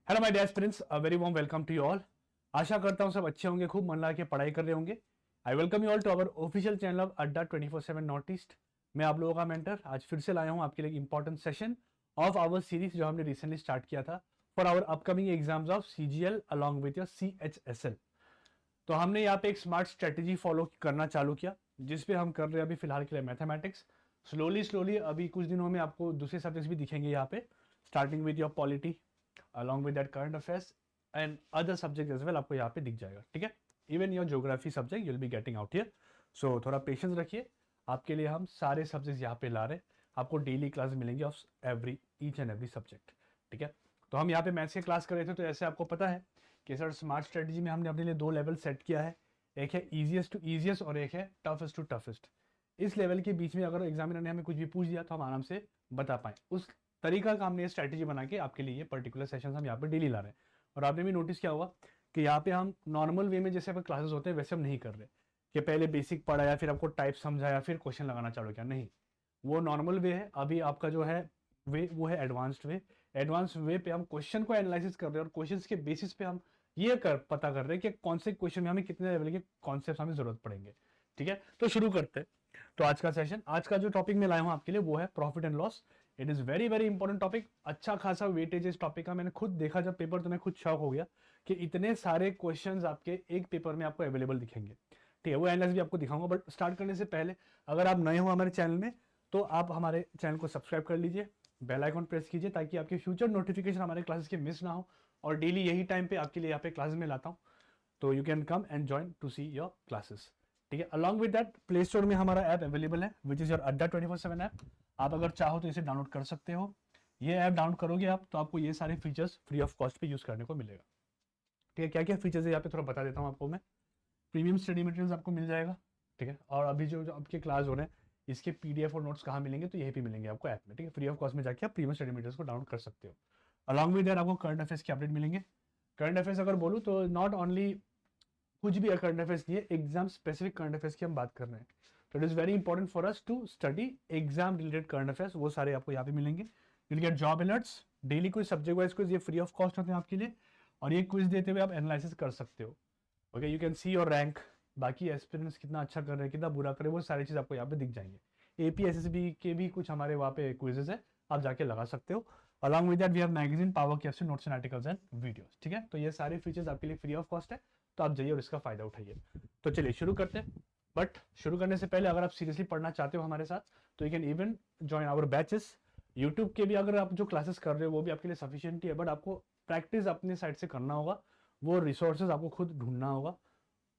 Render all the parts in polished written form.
Hello my dear friends, a very warm welcome to you all. आशा करता हूँ सब अच्छे होंगे, खूब मन लगा के पढ़ाई कर रहे होंगे। I welcome you all to our official channel of Adda 24/7 north east. मैं आप लोगों का मेंटर आज फिर से लाया हूँ आपके लिए important session of our series जो हमने रिसेंटली स्टार्ट किया था for our upcoming exams of CGL along with your CHSL। तो हमने यहाँ पे एक स्मार्ट स्ट्रेटेजी फॉलो करना चालू किया जिसपे हम कर रहे हैं अभी फिलहाल के लिए मैथमेटिक्स। स्लोली स्लोली अभी कुछ दिनों में आपको दूसरे सब्जेक्ट्स भी दिखेंगे यहाँ पे, starting with your polity along with that current affairs and other subjects as well आपको यहाँ पे दिख जाएगा। ठीक है, even your geography subject you'll be getting out here। सो थोड़ा पेशेंस रखिए, आपके लिए हम सारे सब्जेक्ट्स यहाँ पे ला रहे हैं। आपको डेली क्लास मिलेंगे of every each and every subject. ठीक है, तो हम यहाँ पे मैथ्स की क्लास कर रहे थे, तो ऐसे आपको पता है कि सर स्मार्ट स्ट्रेटजी में हमने अपने लिए दो लेवल सेट किया है, एक है ईजिएस्ट टू ईजिएस्ट और एक है टफेस्ट टू टफेस्ट। इस लेवल के बीच में अगर एग्जामिनर ने हमें कुछ भी पूछ दिया तो हम आराम से बता पाए, उस तरीका का हमने स्ट्रैटेजी बना के आपके लिए ये पर्टिकुलर सेशन हम यहाँ पे डेली ला रहे हैं। और आपने भी नोटिस किया होगा कि यहाँ पे हम नॉर्मल वे में जैसे अपन क्लासेस होते हैं वैसे हम नहीं कर रहे कि पहले बेसिक पढ़ाया फिर आपको टाइप समझाया फिर क्वेश्चन लगाना चालू किया। नहीं, वो नॉर्मल वे है। अभी आपका जो है वे वो है एडवांस्ड वे। एडवांस वे पे हम क्वेश्चन को एनालिसिस कर रहे हैं और क्वेश्चन के बेसिस पे हम ये पता कर रहे हैं कि कौन से क्वेश्चन में हमें कितने लेवल के कॉन्सेप्ट हमें जरूरत पड़ेंगे। ठीक है, तो शुरू करते हैं। तो आज का सेशन, आज का जो टॉपिक मैं लाया हूं आपके लिए वो है profit and loss. It is very very important topic. अच्छा खासा वेटेज इस टॉपिक का मैंने खुद देखा जब पेपर, तो मैं खुद शॉक हो गया कि इतने सारे क्वेश्चंस आपके एक पेपर में आपको अवेलेबल दिखेंगे। ठीक है, वो एनालिसिस भी आपको दिखाऊंगा, बट स्टार्ट करने से पहले अगर आप नए हो हमारे चैनल में तो आप हमारे चैनल को सब्सक्राइब कर लीजिए, बेल आइकन प्रेस कीजिए ताकि आपके फ्यूचर नोटिफिकेशन हमारे क्लासेस के मिस ना हो। और डेली यही टाइम पे आपके लिए यहाँ पे क्लासेस में लाता हूँ, तो you can come and join to see your classes. ठीक है, along with that play store में हमारा ऐप अवेलेबल है विच इज योर अड्डा 24/7 ऐप। आप अगर चाहो तो इसे डाउनलोड कर सकते हो। ये ऐप डाउनलोड करोगे आप तो आपको ये सारे फीचर्स फ्री ऑफ कॉस्ट पे यूज करने को मिलेगा। ठीक है, क्या क्या फीचर्स है यहाँ पे थोड़ा बता देता हूँ आपको मैं। प्रीमियम स्टडी मटेरियल्स आपको मिल जाएगा। ठीक है, और अभी जो आपके क्लास हो रहे हैं इसके PDF और नोट्स कहाँ मिलेंगे, तो यही पे मिलेंगे आपको ऐप में। ठीक है, फ्री ऑफ कॉस्ट में जाके आप प्रीमियम स्टडी मटेरियल्स को डाउनलोड कर सकते हो। अलॉन्ग विद दैट आपको करंट अफेयर्स के अपडेट मिलेंगे। करंट अफेयर्स अगर बोलूँ तो नॉट ओनली कुछ भी करंट अफेयर्स नहीं है, एग्जाम स्पेसिफिक करंट अफेयर्स की हम बात कर रहे हैं। तो it is very important for us to study exam related current affairs, वो सारे आपको यहाँ पे मिलेंगे। Will get job alerts daily, कोई सब्जेक्ट वाइज क्विज, ये फ्री ऑफ कॉस्ट होते हैं आपके लिए। और ये क्विज देते हुए आप एनालिसिस कर सकते हो। Okay, you can see your rank, बाकी एस्पिरेंट्स कितना अच्छा कर रहे हैं कितना बुरा कर रहे हैं, वो सारी चीज़ आपको यहाँ पे दिख जाएंगे। APSSB के भी कुछ हमारे वहाँ पे क्विजेज है, आप जाके लगा सकते हो। Along with that we have magazine, power capsule, notes and articles and videos. ठीक है, तो ये सारे फीचर्स आपके लिए फ्री ऑफ कॉस्ट है, तो आप जाइए और इसका फायदा उठाइए। तो चलिए शुरू करते हैं। बट शुरू करने से पहले अगर आप सीरियसली पढ़ना चाहते हो हमारे साथ तो you can even join our batches. YouTube के भी अगर आप जो क्लासेस कर रहे हो वो भी आपके लिए सफिशियंट ही है, बट आपको प्रैक्टिस अपने साइड से करना होगा, वो रिसोर्सेज आपको खुद ढूंढना होगा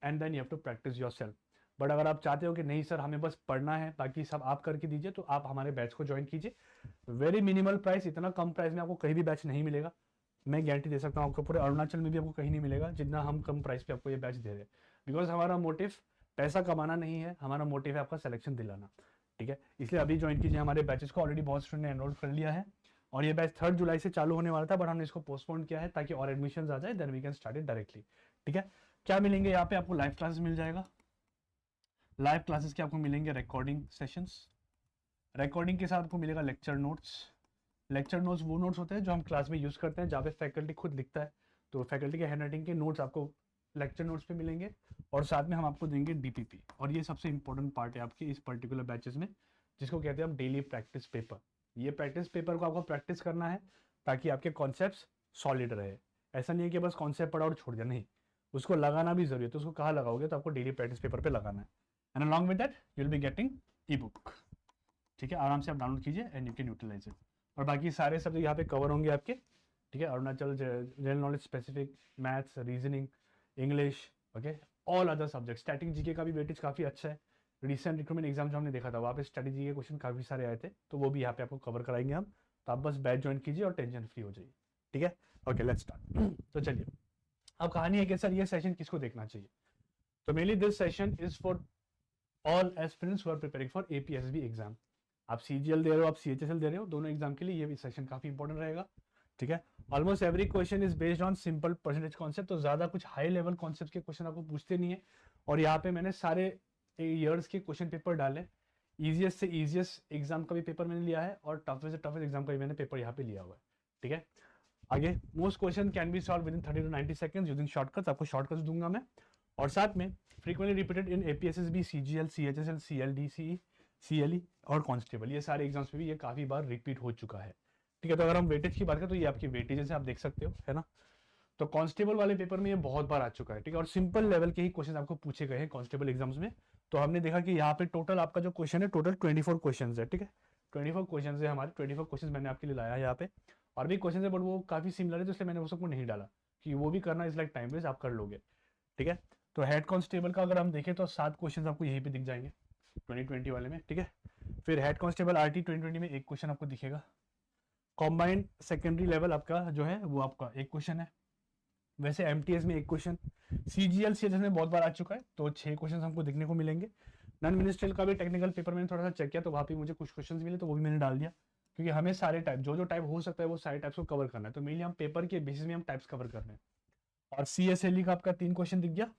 and then you have to practise yourself. But अगर आप चाहते हो कि नहीं सर हमें बस पढ़ना है बाकी सब आप करके दीजिए, तो आप हमारे बैच को ज्वाइन कीजिए। वेरी मिनिमल प्राइस, इतना कम प्राइस में आपको कहीं भी बैच नहीं मिलेगा। मैं गारंटी दे सकता हूँ आपको पूरे अरुणाचल में भी आपको कहीं नहीं मिलेगा जितना हम कम प्राइस पे आपको ये बैच दे रहे हैं। बिकॉज हमारा मोटिव पैसा कमाना नहीं है, हमारा मोटिव है आपका सिलेक्शन दिलाना। ठीक है, इसलिए अभी ज्वाइन कीजिए हमारे बैचेस को। ऑलरेडी बहुत स्टूडेंट ने एनरोल कर लिया है और ये बैच 3 जुलाई से चालू होने वाला था, बट हमने इसको पोस्टपोन किया है ताकि और एडमिशन आ जाए, then we can start it directly. ठीक है, क्या मिलेंगे यहाँ पे आपको? लाइव क्लासेस मिल जाएगा। लाइव क्लासेस के आपको मिलेंगे रिकॉर्डिंग सेशंस। रिकॉर्डिंग के साथ आपको मिलेगा लेक्चर नोट्स। लेक्चर नोट्स वो नोट्स होते हैं जो हम क्लास में यूज़ करते हैं, जहाँ पे फैकल्टी खुद लिखता है, तो फैकल्टी के हैंडराइटिंग के नोट्स आपको लेक्चर नोट्स पे मिलेंगे। और साथ में हम आपको देंगे DPP, और ये सबसे इंपॉर्टेंट पार्ट है आपके इस पर्टिकुलर बैचेस में, जिसको कहते हैं हम डेली प्रैक्टिस पेपर। ये प्रैक्टिस पेपर को आपको प्रैक्टिस करना है ताकि आपके कॉन्सेप्ट सॉलिड रहे। ऐसा नहीं है कि बस कॉन्सेप्ट पढ़ा और छोड़ दिया, नहीं, उसको लगाना भी जरूरी है। तो उसको कहाँ लगाओगे, तो आपको डेली प्रैक्टिस पेपर पे लगाना है। And along with that you will be getting e-book. ठीक है, आराम से आप डाउनलोड कीजिए and you can utilise it. और बाकी सारे सब्जेक्ट यहाँ पे कवर होंगे आपके। ठीक है, Arunachal, general knowledge specific, maths, reasoning, English, okay, all other subject. Static GK का भी वेटेज काफ़ी अच्छा है। रिसेंट रिक्रूटमेंट एग्जाम जो हमने देखा था वहाँ पे स्टैटिक जीके क्वेश्चन काफ़ी सारे आए थे, तो वो भी यहाँ पे आपको कवर कराएंगे हम। तो आप बस बैच ज्वाइन कीजिए और टेंशन फ्री हो जाइए। ठीक है, ओके लेट्स स्टार्ट। तो चलिए, अब कहानी है कि सर ये सेशन किसको देखना चाहिए। तो mainly this session is for all aspirants who are preparing for APSSB exam. आप CGL दे रहे हो, आप CHSL दे रहे हो, दोनों एग्जाम के लिए ये भी सेशन काफी इंपॉर्टेंट रहेगा। ठीक है, almost every question is based on simple percentage concept, तो ज्यादा कुछ हाई लेवल कॉन्सेप्ट के क्वेश्चन आपको पूछते नहीं है। और यहाँ पे मैंने सारे ईयर्स के क्वेश्चन पेपर डाले, इजिएस्ट से इजिएस्ट एग्जाम का भी पेपर मैंने लिया है और टफेस्ट से टफेस्ट एग्जाम का भी मैंने पेपर यहाँ पे लिया हुआ है। ठीक है, आगे, most question can be solve within 30 to 90 seconds using shortcuts, आपको शॉर्टकट्स दूंगा मैं। और साथ में frequently repeated in APSSB, CGL, CHSL, CLDC, CLE और कांस्टेबल, ये सारे एग्जाम्स में भी ये काफी बार रिपीट हो चुका है। ठीक है, तो अगर हम वेटेज की बात करें तो ये आपकी वेटेज है, आप देख सकते हो, है ना। तो कांस्टेबल वाले पेपर में ये बहुत बार आ चुका है। ठीक है, और सिंपल लेवल के ही क्वेश्चन आपको पूछे गए हैं कांस्टेबल एग्जाम्स में। तो हमने देखा कि यहाँ पे टोटल आपका जो क्वेश्चन है, टोटल 24 क्वेश्चन है। ठीक है, 24 क्वेश्चन है हमारे, 24 क्वेश्चन मैंने आपके लिए लाया है यहाँ पे। और भी क्वेश्चन है बट वो काफी सिमिलर है, तो इसलिए मैंने वो सबको नहीं डाला कि वो भी करना इज लाइक टाइम वेस्ट, आप कर लोगे। ठीक है, तो हेड कांस्टेबल का अगर हम देखें तो 7 क्वेश्चन आपको यहीं पे दिख जाएंगे 2020 वाले में। ठीक है, फिर हेड कांस्टेबल आरटी 2020 में एक क्वेश्चन आपको दिखेगा। कॉम्बाइंड सेकेंडरी लेवल आपका जो है वो आपका एक क्वेश्चन है। वैसे एमटीएस में एक क्वेश्चन, सीजीएल सीएचएस में बहुत बार आ चुका है, तो 6 क्वेश्चन हमको देखने को मिलेंगे। नॉन मिनिस्ट्रियल का भी टेक्निकल पेपर मैंने थोड़ा सा चेक किया, तो वहाँ पे मुझे कुछ क्वेश्चन मिले, तो वो भी मैंने डाल दिया, क्योंकि हमें सारे टाइप जो टाइप हो सकता है वो सारे टाइप्स को कवर करना है। तो मेनली हम पेपर के बेसिस में हम टाइप्स कवर कर रहे हैं। और सीएसएलई का आपका 3 क्वेश्चन दिख गया,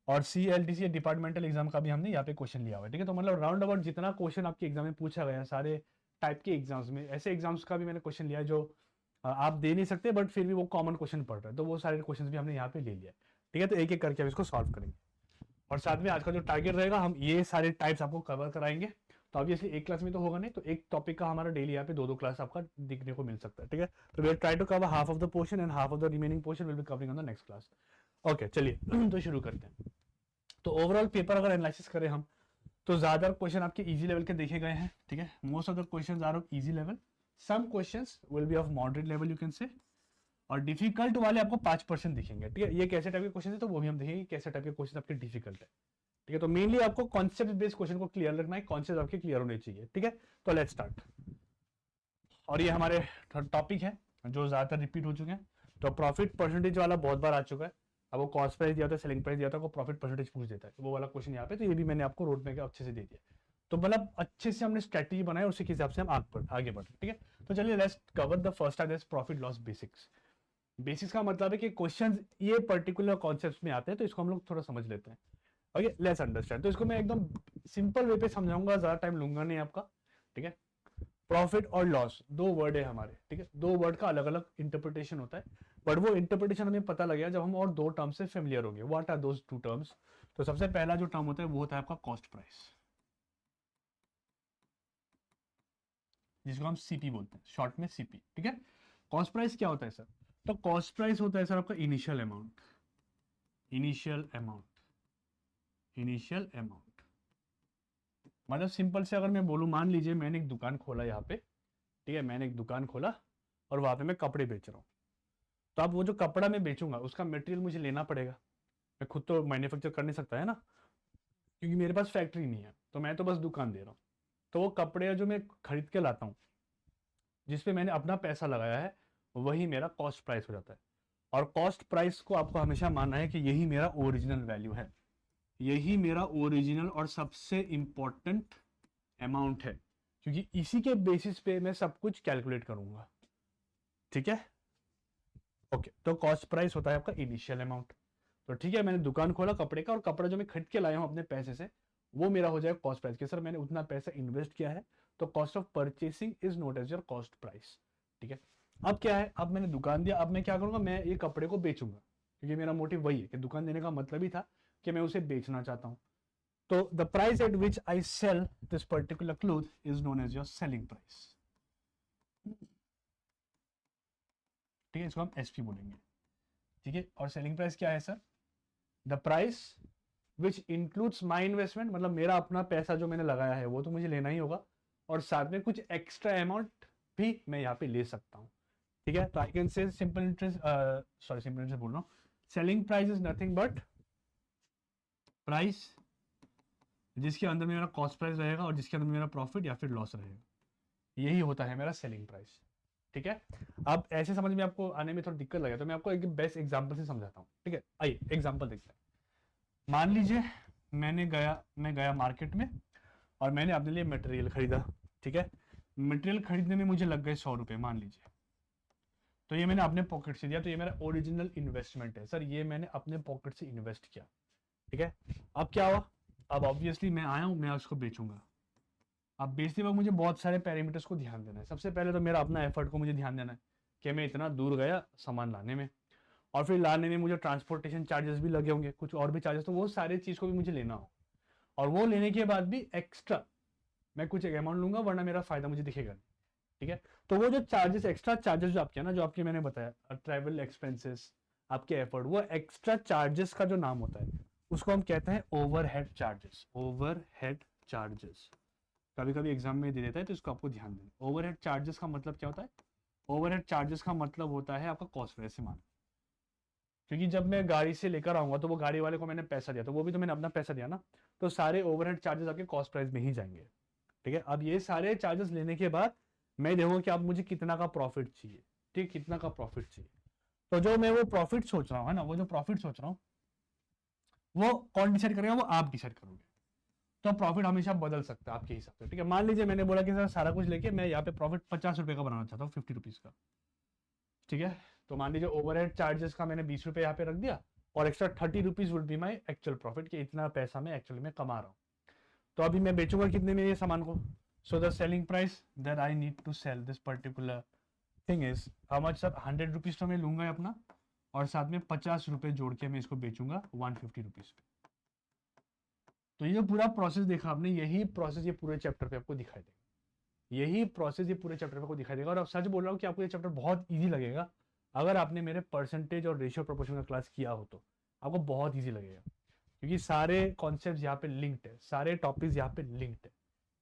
और सीएलडीसी डिपार्टमेंटल एग्जाम का भी हमने यहाँ पे क्वेश्चन लिया हुआ है। ठीक है, तो मतलब राउंड अबाउट जितना क्वेश्चन आपके एग्जाम में पूछा गया है सारे टाइप के एग्जाम्स में, ऐसे एग्जाम्स का भी मैंने क्वेश्चन लिया है जो आप दे नहीं सकते बट फिर भी वो कॉमन क्वेश्चन पढ़ रहे हैं, तो वो सारे क्वेश्चन भी हमने यहाँ पे ले लिया। ठीक है, तो एक एक करके हम इसको सॉल्व करेंगे। और साथ में आज का जो टारगेट रहेगा, हम ये सारे टाइप्स आपको कवर कराएंगे। तो ऑब्वियसली एक क्लास में तो होगा नहीं, तो एक टॉपिक का हमारा डेली यहाँ पे 2-2 क्लास आपका दिखने को मिल सकता है। ठीक है, तो we try to cover half of the portion and half of the remaining portion will be covering on the next class. Okay, चलिए तो शुरू करते हैं। तो ओवरऑल पेपर अगर एनालिसिस करें हम, तो ज्यादा क्वेश्चन आपके इजी लेवल के देखे गए हैं। ठीक है, most of the questions are of easy level, some questions will be of moderate level you can say, और डिफिकल्ट वाले आपको 5% दिखेंगे। ठीक है, ये कैसे टाइप के क्वेश्चन है तो वो भी हम देखेंगे कैसे टाइप के क्वेश्चन आपके डिफिकल्ट है। ठीक है, तो मेनली आपको कॉन्सेप्ट बेस्ड क्वेश्चन को क्लियर रखना है, कॉन्सेप्ट आपके क्लियर होने चाहिए। ठीक है, तो लेट्स स्टार्ट। और ये हमारे टॉपिक है जो ज्यादातर रिपीट हो चुके हैं। तो प्रॉफिट परसेंटेज वाला बहुत बार आ चुका है। अब वो कॉस्ट प्राइस दिया था, सेलिंग प्राइस दिया था, वो प्रॉफिट परसेंटेज पूछ देता है, वो वाला क्वेश्चन यहाँ पे। तो ये भी मैंने आपको रोड मैप अच्छे से दे दिया। तो मतलब अच्छे से हमने स्ट्रेटजी बनाया, उसी के हिसाब से हम आगे बढ़ रहे। ठीक है, तो चलिए let's cover the first type that's profit loss basics. Basics का मतलब है कि क्वेश्चंस ये पर्टिकुलर कॉन्सेप्ट्स में आते हैं, तो इसको हम लोग थोड़ा समझ लेते हैं। Okay, let's understand. तो इसको मैं एकदम सिंपल वे पे समझाऊंगा, ज्यादा टाइम लूंगा नहीं आपका। ठीक है, प्रॉफिट और लॉस 2 वर्ड है हमारे। ठीक है, 2 वर्ड का अलग अलग इंटरप्रिटेशन होता है, बट वो इंटरप्रिटेशन हमें पता लग गया जब हम और 2 टर्म से फेमिलियर हो गए। What are those 2 terms? तो सबसे पहला जो टर्म होता है वो होता है आपका कॉस्ट प्राइस, जिसको हम सीपी बोलते हैं, शॉर्ट में सीपी। ठीक है, कॉस्ट प्राइस क्या होता है सर? तो कॉस्ट प्राइस होता है सर आपका initial amount, initial amount, initial amount. मतलब सिंपल से अगर मैं बोलूं, मान लीजिए मैंने एक दुकान खोला यहाँ पे। ठीक है, मैंने एक दुकान खोला और वहां पे मैं कपड़े बेच रहा हूँ। तो अब वो जो कपड़ा मैं बेचूंगा उसका मटेरियल मुझे लेना पड़ेगा, मैं खुद तो मैन्युफैक्चर कर नहीं सकता है ना, क्योंकि मेरे पास फैक्ट्री नहीं है, तो मैं तो बस दुकान दे रहा हूँ। तो वो कपड़े जो मैं खरीद के लाता हूँ, जिसपे मैंने अपना पैसा लगाया है, वही मेरा कॉस्ट प्राइस हो जाता है। और कॉस्ट प्राइस को आपको हमेशा मानना है कि यही मेरा ओरिजिनल वैल्यू है, यही मेरा ओरिजिनल और सबसे इंपॉर्टेंट अमाउंट है, क्योंकि इसी के बेसिस पे मैं सब कुछ कैलकुलेट करूंगा। ठीक है, ओके। तो कॉस्ट प्राइस होता है आपका इनिशियल अमाउंट। तो ठीक है, मैंने दुकान खोला कपड़े का, और कपड़ा जो मैं खरीद के लाया हूं अपने पैसे से, वो मेरा हो जाएगा कॉस्ट प्राइस। के सर मैंने उतना पैसा इन्वेस्ट किया है, तो cost of purchasing is note as your cost price. ठीक है, अब क्या है, अब मैंने दुकान दिया, अब मैं क्या करूंगा, मैं ये कपड़े को बेचूंगा, क्योंकि मेरा मोटिव वही है कि दुकान देने का मतलब ही था कि मैं उसे बेचना चाहता हूं। तो the price at which I sell this particular cloth is known as your selling price. ठीक है, इसको हम एसपी बोलेंगे। ठीक है, और सेलिंग प्राइस क्या है sir? The price which includes my investment, मतलब मेरा अपना पैसा जो मैंने लगाया है वो तो मुझे लेना ही होगा, और साथ में कुछ एक्स्ट्रा अमाउंट भी मैं यहाँ पे ले सकता हूँ। ठीक है, तो I can say simple interest, sorry simple interest बोल रहा हूँ, selling price is nothing but price जिसके अंदर मेरा कॉस्ट प्राइस रहेगा और जिसके अंदर मेरा प्रॉफिट या फिर लॉस रहेगा, यही होता है मेरा सेलिंग प्राइस। ठीक है, अब ऐसे समझ में आपको आने में थोड़ी दिक्कत लगे तो मैं आपको एक बेस्ट एग्जांपल से समझाता हूँ। ठीक है, आइए एग्जांपल देखते हैं। मान लीजिए मैं गया मार्केट में और मैंने अपने लिए मटेरियल खरीदा। ठीक है, मटेरियल खरीदने में मुझे लग गए 100 रुपये मान लीजिए, तो ये मैंने अपने पॉकेट से दिया, तो ये मेरा ओरिजिनल इन्वेस्टमेंट है सर, ये मैंने अपने पॉकेट से इन्वेस्ट किया। ठीक है, अब क्या हुआ, अब ऑब्वियसली मैं आया हूँ, मैं उसको बेचूंगा। अब बेचते वक्त मुझे बहुत सारे पैरामीटर्स को ध्यान देना है। सबसे पहले तो मेरा अपना एफर्ट को मुझे ध्यान देना है कि मैं इतना दूर गया सामान लाने में, और फिर लाने में मुझे ट्रांसपोर्टेशन चार्जेस भी लगे होंगे, कुछ और भी चार्जेस, तो वो सारे चीज़ को भी मुझे लेना हो, और वो लेने के बाद भी एक्स्ट्रा मैं कुछ एक अमाउंट लूंगा, वरना मेरा फायदा मुझे दिखेगा नहीं। ठीक है, तो वो जो चार्जेस, एक्स्ट्रा चार्जेस जो आपके हैं ना, जो आपके मैंने बताया ट्रैवल एक्सपेंसेस, आपके एफर्ट, वो एक्स्ट्रा चार्जेस का जो नाम होता है उसको हम कहते हैं ओवरहेड चार्जेस। ओवरहेड चार्जेस कभी कभी एग्जाम में दे देता है, तो इसको आपको ध्यान देना। ओवरहेड चार्जेस का मतलब क्या होता है? ओवरहेड चार्जेस का मतलब होता है आपका कॉस्ट प्राइस से मान, क्योंकि जब मैं गाड़ी से लेकर आऊंगा तो वो गाड़ी वाले को मैंने पैसा दिया, तो वो भी तो मैंने अपना पैसा दिया ना, तो सारे ओवरहेड चार्जेस आपके कॉस्ट प्राइस में ही जाएंगे। ठीक है, अब ये सारे चार्जेस लेने के बाद मैं देखूंगा कि अब मुझे कितना का प्रॉफिट चाहिए। ठीक, कितना का प्रॉफिट चाहिए, तो जो मैं वो प्रॉफिट सोच रहा हूँ है ना, वो जो प्रॉफिट सोच रहा हूँ वो कौन डिसाइड करेगा? वो आप डिसाइड करोगे। तो प्रॉफिट हमेशा बदल सकता है आपके हिसाब से। ठीक है, मान लीजिए मैंने बोला कि सर सारा कुछ लेके मैं यहाँ पे प्रॉफिट 50 रुपए का बनाना चाहता हूँ, 50 रुपीज का। ठीक है, तो मान लीजिए ओवरहेड चार्जेस का मैंने 20 रुपए यहाँ पे रख दिया, और extra 30 rupees would be my actual profit, कि इतना पैसा मैं एक्चुअली में कमा रहा हूँ। तो अभी मैं बेचूंगा कितने में ये सामान को? So the selling price that I need to sell this particular thing is how much sir? 100 rupees तो मैं लूंगा अपना, और साथ में 50 रुपए जोड़ के मैं इसको बेचूंगा 150 रुपीज पे। तो ये पूरा प्रोसेस देखा आपने, यही प्रोसेस ये पूरे चैप्टर पे आपको दिखाई देगा, यही प्रोसेस ये पूरे चैप्टर पे आपको दिखाई देगा। और अब सच बोल रहा हूँ कि आपको ये चैप्टर बहुत इजी लगेगा अगर आपने मेरे परसेंटेज और रेशियो प्रोपोर्शन का क्लास किया हो, तो आपको बहुत इजी लगेगा, क्योंकि सारे कॉन्सेप्ट यहाँ पे लिंक्ड है, सारे टॉपिक्स यहाँ पे लिंक्ड है।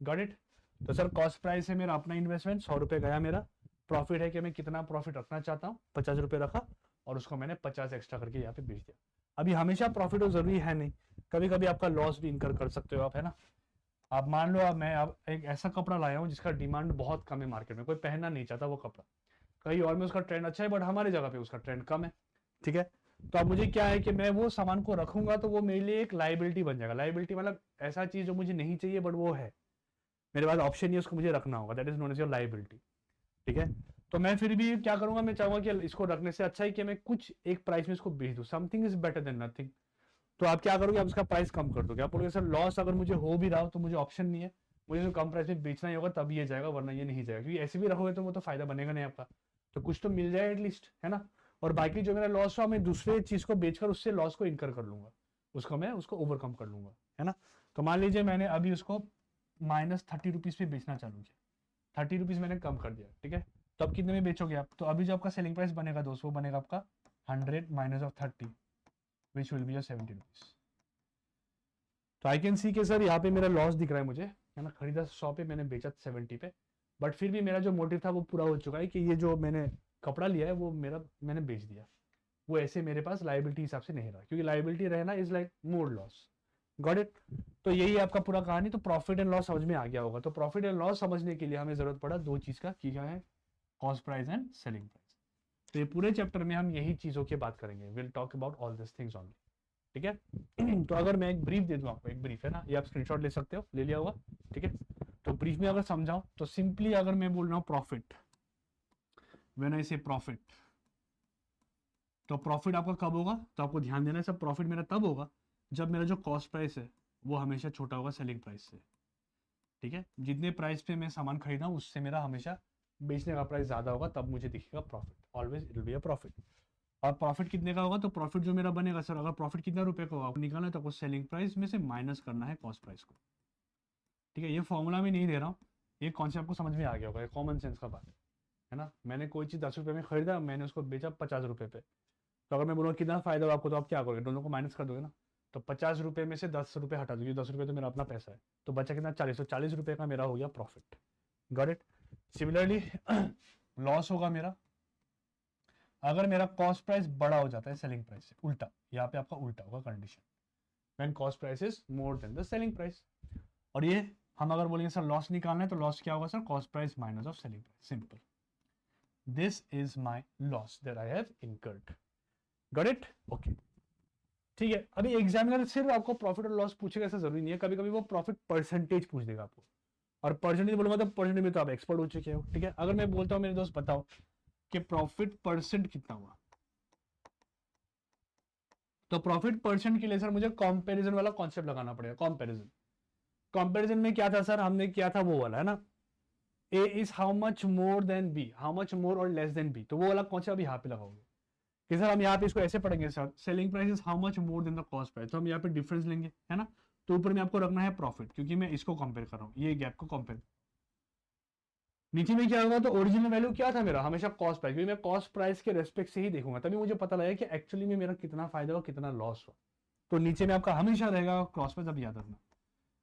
Got it? तो सर कॉस्ट प्राइस है मेरा अपना इन्वेस्टमेंट, 100 रुपए गया मेरा। प्रॉफिट है कि मैं कितना प्रॉफिट रखना चाहता हूँ, 50 रुपए रखा, और उसको मैंने 50 एक्स्ट्रा करके यहाँ पे बेच दिया। अभी हमेशा प्रॉफिट हो जरूरी है नहीं, कभी कभी आपका लॉस भी इनकर कर सकते हो आप, है ना। आप मान लो अब मैं अब एक ऐसा कपड़ा लाया हूँ जिसका डिमांड बहुत कम है मार्केट में, कोई पहनना नहीं चाहता वो कपड़ा, कहीं और में उसका ट्रेंड अच्छा है, बट हमारी जगह पे उसका ट्रेंड कम है। ठीक है, तो अब मुझे क्या है कि मैं वो सामान को रखूंगा तो वो मेरे लिए एक लाइबिलिटी बन जाएगा। लाइबिलिटी मतलब ऐसा चीज जो मुझे नहीं चाहिए बट वो है, मेरे पास ऑप्शन नहीं है, उसको मुझे रखना होगा, that is known as your liability. ठीक है, तो मैं फिर भी क्या करूंगा, मैं चाहूंगा कि इसको रखने से अच्छा है कि मैं कुछ एक प्राइस में इसको बेच दूं, something is better than nothing. तो आप क्या करोगे, आप उसका प्राइस कम कर दोगे, आप बोलोगे सर लॉस अगर मुझे हो भी रहा हो तो मुझे ऑप्शन नहीं है, मुझे तो कम प्राइस में बेचना ही होगा, तब ये जाएगा, वरना ये नहीं जाएगा, क्योंकि ऐसे भी रखोगे तो वो तो फायदा बनेगा नहीं आपका, तो कुछ तो मिल जाए एटलीस्ट, है ना। और बाकी जो मेरा लॉस हुआ मैं दूसरे चीज को बेचकर उससे लॉस को इनकर कर लूंगा, उसको मैं उसको ओवरकम कर लूंगा, है ना। तो मान लीजिए मैंने अभी उसको -30 रुपीज पे बेचना चालू किया, 30 रुपीज मैंने कम कर दिया। ठीक है, तो अब कितने में बेचोगे आप? तो अभी जो आपका सेलिंग प्राइस बनेगा दोस्तों, वो बनेगा आपका 100 minus of 30 which will be your 70 rupees. तो आई कैन सी के सर यहाँ पे मेरा लॉस दिख रहा है मुझे, है ना, खरीदा 100 पे, मैंने बेचा 70 पे, बट फिर भी मेरा जो मोटिव था वो पूरा हो चुका है कि ये जो मैंने कपड़ा लिया है वो मेरा मैंने बेच दिया, वो ऐसे मेरे पास लाइबिलिटी हिसाब से नहीं रहा, क्योंकि लाइबिलिटी रहना is like more loss. Got it? तो यही आपका पूरा कहानी। तो प्रॉफिट एंड लॉस समझ में आ गया होगा। तो प्रॉफिट एंड लॉस समझने के लिए हमें जरूरत पड़ा दो चीज का, कि क्या है? Cost price and selling price. तो ये पूरे चैप्टर में हम यही चीजों की बात करेंगे, will talk about all this things only. ठीक है तो अगर मैं एक ब्रीफ दे दूं आपको, एक ब्रीफ है ना, ये आप स्क्रीनशॉट ले सकते हो, ले लिया होगा। ठीक है, तो ब्रीफ में अगर समझाऊं तो सिंपली अगर मैं बोल रहा हूं प्रॉफिट, व्हेन आई से प्रॉफिट, तो प्रॉफिट आपका कब होगा? तो आपको ध्यान देना है सब, प्रॉफिट मेरा तब होगा जब मेरा जो कॉस्ट प्राइस है वो हमेशा छोटा होगा सेलिंग प्राइस से। ठीक है, जितने प्राइस पे मैं सामान खरीदा हूं उससे मेरा हमेशा बेचने का प्राइस ज्यादा होगा, तब मुझे दिखेगा profit, always it will be a profit. और प्रॉफिट कितने का होगा? तो प्रॉफिट जो मेरा बनेगा सर, अगर प्रॉफिट कितना रुपए का होगा आपको निकालना है, तो आपको सेलिंग प्राइस में से माइनस करना है कॉस्ट प्राइस को। ठीक है, ये फॉर्मूला में नहीं दे रहा हूँ, ये कॉन्सेप्ट आपको समझ में आ गया होगा, ये कॉमन सेंस का बात है ना। मैंने कोई चीज़ 10 रुपये में खरीदा, मैंने उसको बेचा 50 रुपये पे, तो अगर मैं बोलूँ कितना फायदा होगा आपको, तो आप क्या करोगे? दोनों को माइनस कर दोगे ना। तो 50 रुपये में से 10 रुपये हटा दोगे, 10 रुपये तो मेरा अपना पैसा है, तो बचा कितना? 40, तो 40 रुपये का मेरा हो गया profit. Got it? Similarly loss होगा मेरा अगर मेरा कॉस्ट प्राइस बड़ा हो जाता है सेलिंग प्राइस से, उल्टा, यहाँ पे आपका उल्टा होगा condition, when cost price is more than the selling price. और ये हम अगर बोलेंगे सर लॉस निकालना है, तो लॉस क्या होगा sir? Cost price minus of selling price, simple. This is my loss that I have incurred. Got it? Okay, ठीक है। अभी एग्जामिनर सिर्फ आपको प्रॉफिट और लॉस पूछेगा ऐसा जरूरी नहीं है, कभी कभी वो प्रॉफिट परसेंटेज पूछ देगा आपको, और परसेंटेज बोलूंगा तो परसेंटेज में तो आप एक्सपर्ट हो चुके हो। ठीक है, अगर मैं बोलता हूँ मेरे दोस्त बताओ कि प्रॉफिट परसेंट कितना हुआ, तो प्रॉफिट परसेंट के लिए सर मुझे कंपैरिजन वाला कॉन्सेप्ट लगाना पड़ेगा। कंपैरिजन, कंपैरिजन में क्या था सर? हमने किया था वो वाला, है ना, A is how much more than B, how much more और लेस देन बी, तो वो वाला कौन सा अभी यहाँ पे लगाओगे कि सर हम यहाँ पे इसको ऐसे पढ़ेंगे sir, selling price is how much more then the cost price, तो हम यहाँ पे डिफरेंस लेंगे, है ना। तो ऊपर में आपको रखना है प्रॉफिट, क्योंकि मैं इसको कंपेयर कर रहा हूँ, ये गैप को कंपेयर। नीचे में क्या होगा, तो ओरिजिनल वैल्यू क्या था मेरा, हमेशा कॉस्ट प्राइस, क्योंकि मैं कॉस्ट प्राइस के रेस्पेक्ट से ही देखूंगा, तभी मुझे पता लगेगा कि एक्चुअली में मेरा कितना फायदा हुआ, कितना लॉस हुआ। तो नीचे में आपका हमेशा रहेगा कॉस्ट प्राइस, अब याद रखना,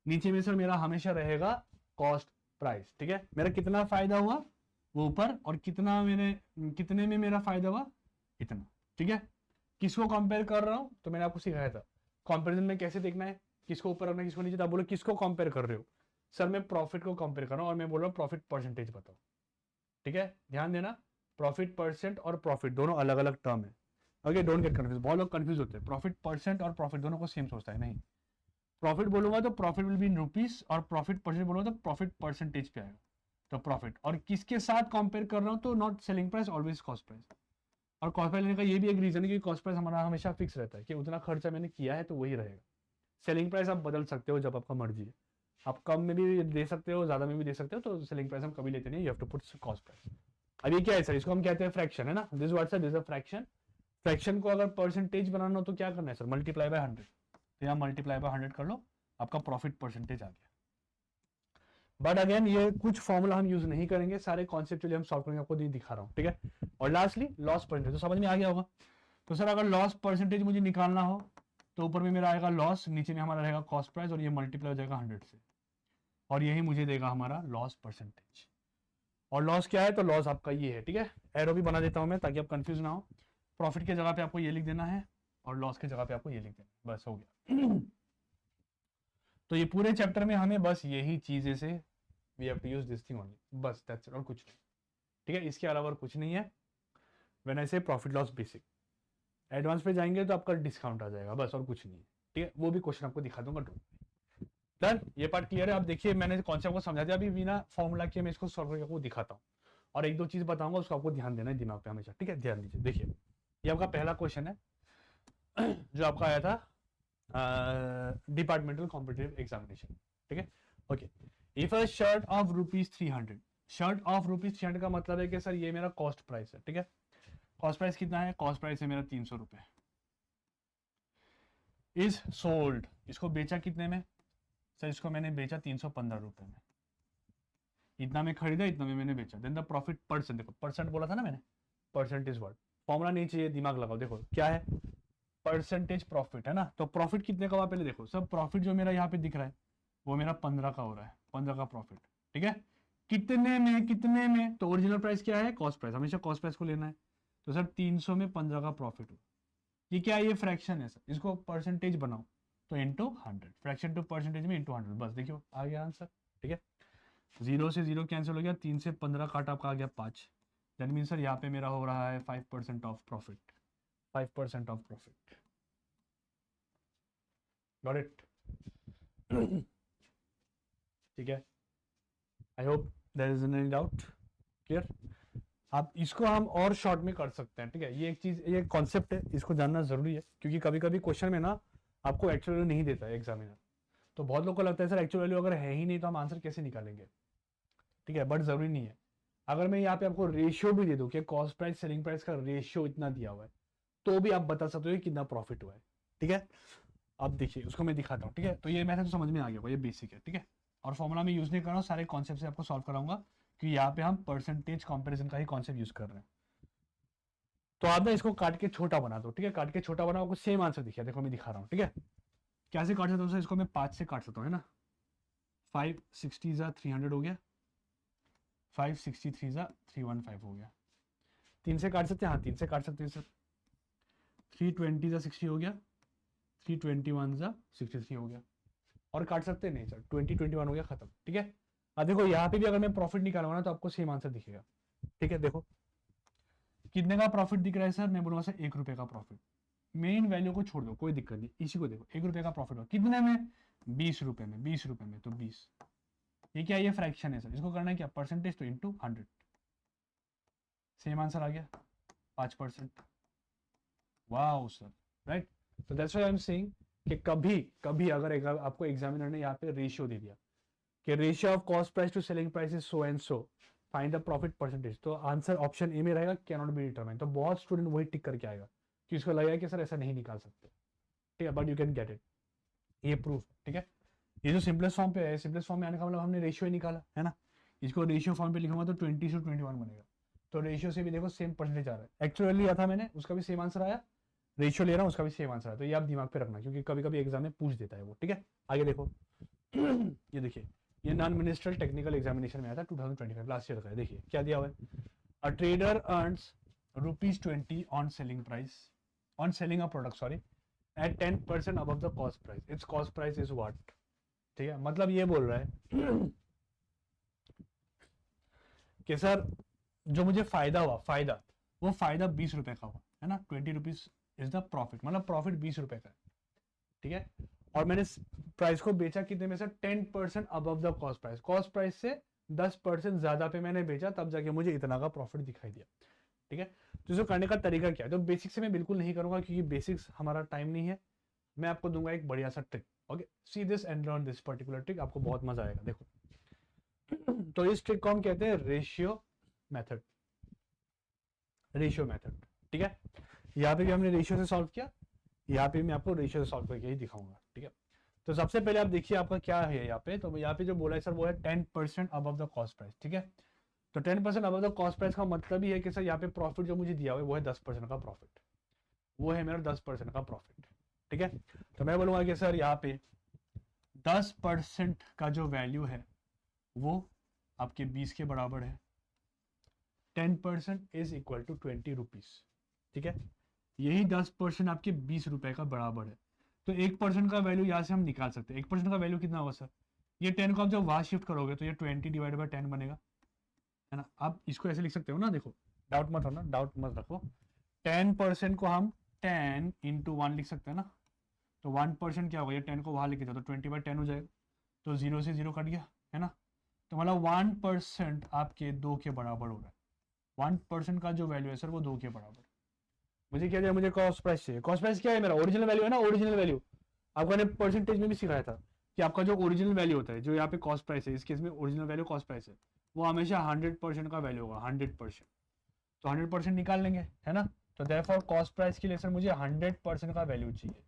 नीचे में सर मेरा हमेशा रहेगा कॉस्ट प्राइस, ठीक है। मेरा कितना फायदा हुआ वो ऊपर, और कितना मेरे कितने में मेरा फायदा हुआ इतना, ठीक है। किसको कंपेयर कर रहा हूं, तो मैंने आपको सिखाया था कंपैरिजन में कैसे देखना है, किसको ऊपर रखना है किसको नीचे। आप बोलो किसको कंपेयर कर रहे हो, सर मैं प्रॉफिट को कंपेयर कर रहा हूं, और मैं बोल रहा हूँ प्रॉफिट परसेंटेज बताओ, ठीक है। ध्यान देना, प्रॉफिट परसेंट और प्रॉफिट दोनों अलग अलग टर्म है, ओके, डोंट गेट कंफ्यूज। बहुत लोग कंफ्यूज होते हैं, प्रॉफिट परसेंट और प्रॉफिट दोनों को सेम सोचता है, नहीं। प्रॉफिट बोलूंगा तो profit will be in rupees, और प्रॉफिट परसेंट बोलूंगा तो प्रॉफिट परसेंटेज पे आएगा। तो प्रॉफिट, और किसके साथ कंपेयर कर रहा हूं, तो not selling price, always cost price. और कॉस्ट प्राइस लेने का ये भी एक रीजन है कि कॉस्ट प्राइस हमारा हमेशा फिक्स रहता है, कि उतना खर्चा मैंने किया है तो वही रहेगा। सेलिंग प्राइस आप बदल सकते हो जब आपका मर्जी है, आप कम में भी दे सकते हो, ज्यादा में भी दे सकते हो, तो सेलिंग प्राइस हम कभी लेते नहीं, you have to put cost price. अब ये क्या है सर, इसको हम कहते हैं फ्रैक्शन, है ना, this word sir, this a fraction. Fraction को अगर परसेंटेज बनाना हो तो क्या करना है सर, मल्टीप्लाई बाय 100, तो यहाँ मल्टीप्लाई बाय 100 कर लो, आपका प्रॉफिट परसेंटेज आ गया। बट अगेन ये कुछ फॉर्मूला हम यूज नहीं करेंगे, सारे कॉन्सेप्चुअली हम सॉल्व करेंगे, आपको दिखा रहा हूँ, ठीक है। और लास्टली लॉस परसेंटेज, तो समझ में आ गया होगा। तो सर अगर लॉस परसेंटेज मुझे निकालना हो, तो ऊपर में मेरा आएगा लॉस, नीचे में हमारा रहेगा कॉस्ट प्राइस, और ये मल्टीप्लाई हो जाएगा 100 से, और यही मुझे देगा हमारा लॉस परसेंटेज। और लॉस क्या है, तो लॉस आपका ये है, ठीक है। एरो भी बना देता हूं मैं ताकि आप कंफ्यूज ना हो। प्रॉफिट की जगह पे आपको ये लिख देना है, और लॉस की जगह पे आपको ये लिख देना है, बस हो गया। तो ये पूरे चैप्टर में हमें बस यही चीजें से we have to use this thing only, बस दैट्स इट, और कुछ नहीं, ठीक है। इसके अलावा और कुछ नहीं है। व्हेन आई से प्रॉफिट लॉस बेसिक, एडवांस पे जाएंगे तो आपका डिस्काउंट आ जाएगा, बस और कुछ नहीं है, ठीक है। वो भी क्वेश्चन आपको दिखा दूंगा, डन। ये पार्ट क्लियर है। अब देखिए मैंने कॉन्सेप्ट को समझा दिया, अभी बिना फॉर्मूला के मैं इसको सॉल्व करके आपको दिखाता हूँ, और एक दो चीज बताऊंगा, उसको आपको ध्यान देना है दिमाग पे हमेशा, ठीक है। ध्यान दीजिए, देखिए ये आपका पहला क्वेश्चन है जो आपका आया था डिपार्टमेंटल कॉम्पिटिटिव एग्जामिनेशन, ठीक है। Okay, if a shirt of ₹300, shirt of ₹300 का मतलब है कि सर ये मेरा कॉस्ट प्राइस है, ठीक है। कॉस्ट प्राइस कितना है, कॉस्ट प्राइस है मेरा 300 रुपए। इज सोल्ड, इसको बेचा कितने में, सर इसको मैंने बेचा 315 रुपए में, इतना में खरीदा इतना में मैंने बेचा, देन द प्रॉफिट परसेंट, देखो परसेंट बोला था ना मैंने, परसेंटेज वर्ड, फॉर्मूला नहीं चाहिए, दिमाग लगाओ, देखो क्या है, परसेंटेज प्रॉफिट है ना। तो प्रॉफिट कितने का हुआ पहले देखो, सब प्रॉफिट जो मेरा यहाँ पे दिख रहा है वो मेरा 15 का हो रहा है, 15 का प्रॉफिट, ठीक है। कितने में, तो ओरिजिनल प्राइस क्या है, कॉस्ट प्राइस, हमेशा कॉस्ट प्राइस को लेना है। तो सर 300 में 15 का प्रॉफिट हो, ये क्या है, ये फ्रैक्शन है सर, इसको परसेंटेज बनाओ, तो इंटू 100, फ्रैक्शन टू परसेंटेज में इंटू 100, बस देखियो आ गया आंसर, ठीक है। 0 से 0 कैंसिल हो गया, 3 से 15 काटा, आपका आ गया 5, दैट मीन सर यहाँ पे मेरा हो रहा है 5% of profit, 5% of profit, got it, ठीक है। I hope there is any doubt, clear. आप इसको हम और शॉर्ट में कर सकते हैं, ठीक है। ये एक चीज, ये कॉन्सेप्ट है, इसको जानना जरूरी है, क्योंकि कभी कभी क्वेश्चन में ना आपको एक्चुअल वैल्यू नहीं देता है एग्जामिनर, तो बहुत लोगों को लगता है सर एक्चुअल वैल्यू अगर है ही नहीं तो हम आंसर कैसे निकालेंगे, ठीक है, बट जरूरी नहीं है। अगर मैं यहाँ पे आपको रेशियो भी दे दूं कि कॉस्ट प्राइस सेलिंग प्राइस का रेशियो इतना दिया हुआ है, तो भी आप बता सकते हो कि कितना प्रॉफिट हुआ है, ठीक है। अब देखिए उसको मैं दिखाता हूँ, ठीक है। तो ये मैथड समझ में आ गया, ये बेसिक है, ठीक है। और फॉर्मूला में यूज नहीं कर रहा हूँ, सारे कॉन्सेप्ट से आपको सॉल्व कराऊंगा, कि यहाँ पे हम परसेंटेज कंपैरिजन का ही कॉन्सेप्ट यूज कर रहे हैं। तो आप ना इसको काट के छोटा बना दो, ठीक है, काट के छोटा बनाओ, आपको सेम आंसर दिखे, देखो मैं दिखा रहा हूँ, ठीक है। कैसे काट सकता हूँ, इसको मैं 5 से काट सकता हूँ, है ना, 560 जा 300 हो गया, 563 जा 315 हो गया, 3 से काट सकते हैं, हाँ 3 से काट सकते हैं सर, 320 जा 60 हो गया, 321 जा 63 हो गया, और काट सकते नहीं सर, 2021 हो गया, खत्म, ठीक है। अब देखो यहाँ पे भी अगर मैं प्रॉफिट निकालूंगा ना तो आपको सेम आंसर दिखेगा, ठीक है। देखो कितने का प्रॉफिट दिख रहा है सर, मैं बोलूंगा सर 1 रुपए का प्रॉफिट, मेन वैल्यू को छोड़ दो, कोई दिक्कत नहीं, इसी को देखो, 1 रुपए का प्रॉफिट हो कितने में, 20 रुपए में, 20 रुपए में, तो 20, ये क्या, ये फ्रैक्शन है सर, इसको करना है क्या, परसेंटेज, तो इंटू 100, सेम आंसर आ गया 5%, वाओ सर, राइट। तो that's why I am saying कि कभी कभी अगर आपको एग्जामिनर ने यहाँ पे रेशियो दे दिया कि ratio of cost price to selling price is so and so, find the profit percentage, तो आंसर ऑप्शन ए में रहेगा कैन नॉट बी डिटरमाइन। तो बहुत स्टूडेंट वही टिक करके आएगा कि उसको लगेगा कि सर ऐसा नहीं निकाल सकते, ठीक है, but you can get it, ये प्रूफ, ठीक है। ये जो सिंपलेस्ट फॉर्म पे है, सिंपलेस्ट फॉर्म में आने का मतलब हमने रेशियो ही निकाला है ना, इसको रेशियो फॉर्म पे लिखूंगा तो 20 से 21 बनेगा, तो रेशियो से भी देखो सेम परसेंटेज आ रहा है। एक्चुअली लिया था मैंने, उसका भी सेम आंसर आया, रेशियो ले रहा हूँ उसका भी सेम आंसर आया, तो ये आप दिमाग पे रखना क्योंकि कभी कभी एग्जाम में पूछ देता है वो, ठीक है। आगे देखो ये देखिए, ये नॉन मिनिस्ट्रियल टेक्निकल एग्जामिनेशन में आया था 2025 लास्ट ईयर का है। देखिए क्या दिया हुआ है, a trader earns ₹20 on selling price, on selling a product sorry at 10% above the cost price, its cost price is what, ठीक है। मतलब ये बोल रहा है कि सर जो मुझे फायदा हुआ, फायदा वो फायदा 20 रुपए का हुआ है ना, 20 रुपीज इज द प्रॉफिट, मतलब प्रॉफिट 20 रुपए का है, ठीक है। और मैंने प्राइस को बेचा कितने में से, 10% अबव द कॉस्ट प्राइस से 10% ज्यादा पे मैंने बेचा, तब जाके मुझे इतना का प्रॉफिट दिखाई दिया, ठीक है। तो इसको करने का तरीका क्या है, तो बेसिक्स से मैं बिल्कुल नहीं करूंगा क्योंकि बेसिक्स हमारा टाइम नहीं है, मैं आपको दूंगा एक बढ़िया सा trick, okay, see this and learn this particular trick, आपको बहुत मजा आएगा, देखो। तो इस ट्रिक को हम कहते हैं रेशियो मेथड, रेशियो मेथड, ठीक है। यहाँ पे भी हमने रेशियो से सॉल्व किया, यहाँ पे मैं आपको रेशियो से सॉल्व करके ही दिखाऊंगा, ठीक है। तो सबसे पहले आप देखिए आपका क्या है यहाँ पे, तो यहाँ पे जो बोला है सर वो है 10% अबव द कॉस्ट प्राइस, ठीक है। तो 10% अबव द कॉस्ट प्राइस का मतलब ही है कि सर यहाँ पे प्रॉफिट जो मुझे दिया हुआ है वो है 10% का प्रॉफिट, वो है मेरा 10% का प्रॉफिट, ठीक है। तो मैं बोलूंगा कि सर यहाँ पे 10% का जो वैल्यू है वो आपके 20 के बराबर है, 10% इज इक्वल टू 20 रुपीज, ठीक है। यही 10% आपके 20 रुपए का बराबर है, तो 1% का वैल्यू यहाँ से हम निकाल सकते हैं। 1% का वैल्यू कितना होगा सर, ये 10 को आप जब वहां शिफ्ट करोगे तो ये 20 डिवाइड बाई 10 बनेगा, है ना। आप इसको ऐसे लिख सकते हो ना, देखो डाउट मत होना, डाउट मत रखो, 10% को हम 10 इंटू 1 लिख सकते हैं ना, तो 1% क्या होगा, ये 10 को वहां लेके जाओ तो 20/10 हो जाएगा, तो 0 से 0 कट गया, है ना। तो मतलब 1% आपके 2 के बराबर हो रहा है, 1% का जो वैल्यू है सर वो 2 के बराबर। मुझे क्या चाहिए, मुझे कॉस्ट प्राइस चाहिए। कॉस्ट प्राइस क्या है, मेरा ओरिजिनल वैल्यू है ना, ओरिजिनल वैल्यू आपको ने परसेंटेज में भी सिखाया था कि आपका जो ओरिजिनल वैल्यू होता है, जो यहाँ पे कॉस्ट प्राइस है, इस केस में ओरिजिनल वैल्यू कॉस्ट प्राइस है, वो हमेशा 100% का वैल्यू होगा, 100%। तो 100% निकाल लेंगे, है ना। तो देयरफॉर कॉस्ट प्राइस के लिए सर मुझे 100% का वैल्यू चाहिए,